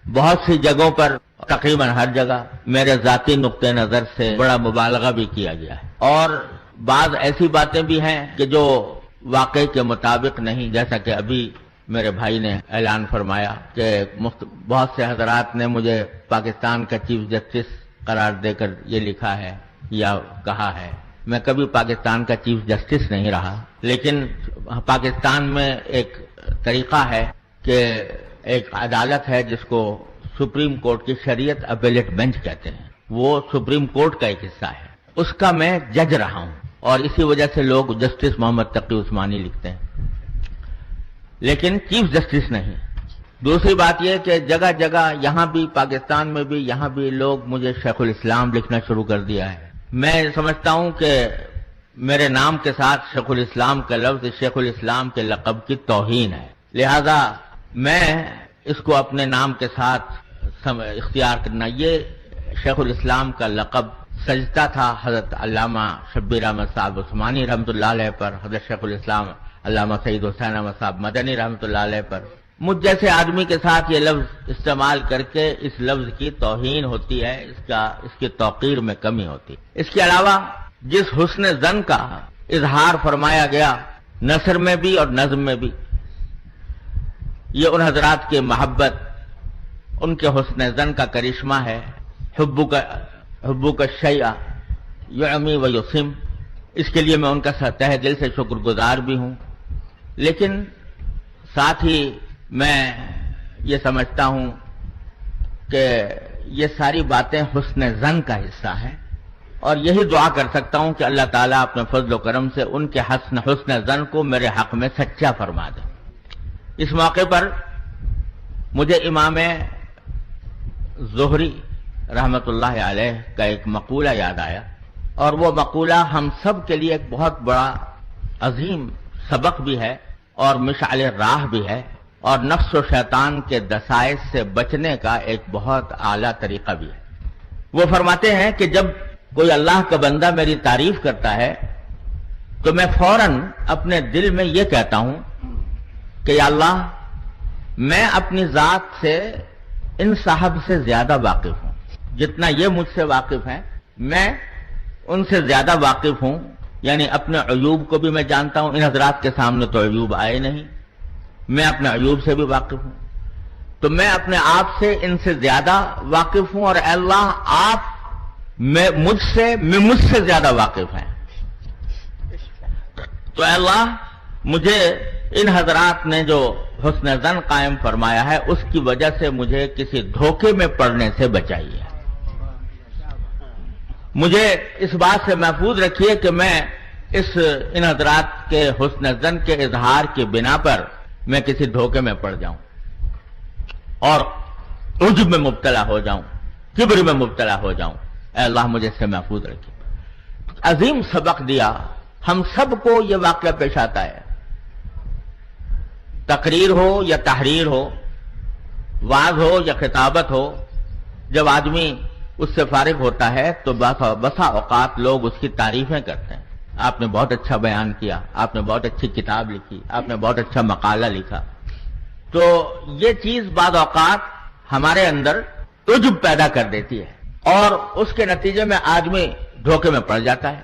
بہت سی جگہوں پر تقریباً ہر جگہ میرے ذاتی نقطہ نظر سے بڑا مبالغہ بھی کیا گیا ہے، اور بعض ایسی باتیں بھی ہیں کہ جو واقعے کے مطابق نہیں، جیسا کہ ابھی میرے بھائی نے اعلان فرمایا کہ بہت سے حضرات نے مجھے پاکستان کا چیف جسٹس قرار دے کر یہ لکھا ہے یا کہا ہے۔ میں کبھی پاکستان کا چیف جسٹس نہیں رہا، لیکن پاکستان میں ایک طریقہ ہے کہ ایک عدالت ہے جس کو سپریم کورٹ کی شریعت اپیلیٹ بینچ کہتے ہیں، وہ سپریم کورٹ کا ایک حصہ ہے، اس کا میں جج رہا ہوں، اور اسی وجہ سے لوگ جسٹس محمد تقی عثمانی لکھتے ہیں، لیکن چیف جسٹس نہیں۔ دوسری بات یہ کہ جگہ جگہ یہاں بھی پاکستان میں بھی یہاں بھی لوگ مجھے شیخ الاسلام لکھنا شروع کر دیا ہے۔ میں سمجھتا ہوں کہ میرے نام کے ساتھ شیخ الاسلام کا لفظ شیخ الاسلام کے لقب کی توہین ہے، لہذا میں اس کو اپنے نام کے ساتھ اختیار کرنا۔ یہ شیخ الاسلام کا لقب سجدہ تھا حضرت علامہ شبیر احمد صاحب عثمانی رحمۃ اللہ علیہ پر، حضرت شیخ الاسلام علامہ سعید حسین احمد صاحب مدنی رحمۃ اللہ علیہ پر۔ مجھ جیسے آدمی کے ساتھ یہ لفظ استعمال کر کے اس لفظ کی توہین ہوتی ہے، اس کی توقیر میں کمی ہوتی ہے۔ اس کے علاوہ جس حسن ظن کا اظہار فرمایا گیا نثر میں بھی اور نظم میں بھی، یہ ان حضرات کی محبت، ان کے حسن ظن کا کرشمہ ہے۔ حبک الشیء یعمی و یسم، اس کے لیے میں ان کا تہ دل سے شکر گزار بھی ہوں، لیکن ساتھ ہی میں یہ سمجھتا ہوں کہ یہ ساری باتیں حسن ظن کا حصہ ہیں، اور یہی دعا کر سکتا ہوں کہ اللہ تعالیٰ اپنے فضل و کرم سے ان کے حسن ظن کو میرے حق میں سچا فرما دے۔ اس موقع پر مجھے امام زہری رحمت اللہ علیہ کا ایک مقولہ یاد آیا، اور وہ مقولہ ہم سب کے لیے ایک بہت بڑا عظیم سبق بھی ہے اور مشعل راہ بھی ہے، اور نفس و شیطان کے دسائس سے بچنے کا ایک بہت اعلیٰ طریقہ بھی ہے۔ وہ فرماتے ہیں کہ جب کوئی اللہ کا بندہ میری تعریف کرتا ہے تو میں فوراً اپنے دل میں یہ کہتا ہوں کہ یا اللہ، میں اپنی ذات سے ان صاحب سے زیادہ واقف ہوں، جتنا یہ مجھ سے واقف ہیں میں ان سے زیادہ واقف ہوں، یعنی اپنے عیوب کو بھی میں جانتا ہوں۔ ان حضرات کے سامنے تو عیوب آئے نہیں، میں اپنے عیوب سے بھی واقف ہوں، تو میں اپنے آپ سے ان سے زیادہ واقف ہوں، اور اے اللہ آپ مجھ سے زیادہ واقف ہیں، تو اے اللہ مجھے ان حضرات نے جو حسن ظن قائم فرمایا ہے اس کی وجہ سے مجھے کسی دھوکے میں پڑنے سے بچائیے، مجھے اس بات سے محفوظ رکھیے کہ میں ان حضرات کے حسن ظن کے اظہار کی بنا پر میں کسی دھوکے میں پڑ جاؤں اور عجب میں مبتلا ہو جاؤں، کبر میں مبتلا ہو جاؤں۔ اے اللہ مجھے اس سے محفوظ رکھیے۔ عظیم سبق دیا، ہم سب کو یہ واقعہ پیش آتا ہے، تقریر ہو یا تحریر ہو، وعظ ہو یا خطابت ہو، جب آدمی اس سے فارغ ہوتا ہے تو بسا اوقات لوگ اس کی تعریفیں کرتے ہیں، آپ نے بہت اچھا بیان کیا، آپ نے بہت اچھی کتاب لکھی، آپ نے بہت اچھا مقالہ لکھا، تو یہ چیز بعض اوقات ہمارے اندر عجب پیدا کر دیتی ہے، اور اس کے نتیجے میں آدمی دھوکے میں پڑ جاتا ہے۔